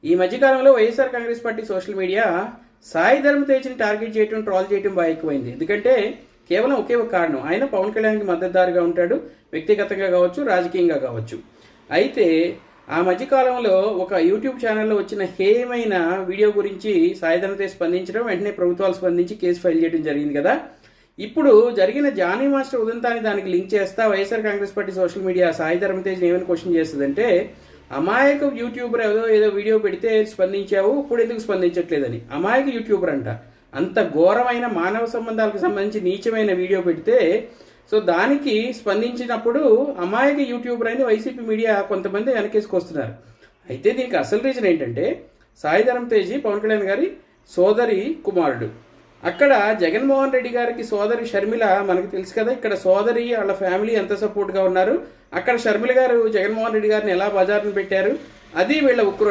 ఈ మధ్యకాలంలో YSR Congress party social media Sai ధర్మ తేజ్ని టార్గెట్ చేయడం, ట్రోల్ చేయడం బాగా ఎక్కువైంది. ఎందుకంటే కేవలం ఒకే ఒక కారణం, ఆయన పవన్ కళ్యాణ్కి మద్దతుదారుగా ఉంటాడు, వ్యక్తిగతంగా కావచ్చు, రాజకీయంగా కావచ్చు. అయితే ఆ మధ్యకాలంలో ఒక యూట్యూబ్ ఛానల్లో వచ్చిన హేయమైన వీడియో గురించి సాయి ధర్మ తేజ్ స్పందించడం, వెంటనే ప్రభుత్వాలు స్పందించి కేసు ఫైల్ చేయడం జరిగింది కదా. ఇప్పుడు జరిగిన జానీ మాస్టర్ ఉదంతాన్ని దానికి లింక్ చేస్తా YSR Congress party social media Sai ధర్మ తేజ్ని ఏమైనా క్వశ్చన్ చేస్తుందంటే, అమాయక యూట్యూబర్ ఏదో వీడియో పెడితే స్పందించావు, ఇప్పుడు ఎందుకు స్పందించట్లేదని. అమాయక యూట్యూబర్ అంట, అంత ఘోరమైన మానవ సంబంధాలకు సంబంధించి నీచమైన వీడియో పెడితే సో దానికి స్పందించినప్పుడు అమాయక యూట్యూబర్ అని వైసీపీ మీడియా కొంతమంది వెనకేసుకొస్తున్నారు. అయితే దీనికి అసలు రీజన్ ఏంటంటే, సాయి ధరమ్ తేజ్ పవన్ కళ్యాణ్ గారి సోదరి కుమారుడు. అక్కడ జగన్మోహన్ రెడ్డి గారికి సోదరి షర్మిల మనకు తెలుసు కదా. ఇక్కడ సోదరి వాళ్ళ ఫ్యామిలీ ఎంత సపోర్ట్గా ఉన్నారు, అక్కడ షర్మిల గారు జగన్మోహన్ రెడ్డి గారిని ఎలా బజార్ని పెట్టారు, అది వీళ్ళ ఉక్రోషం.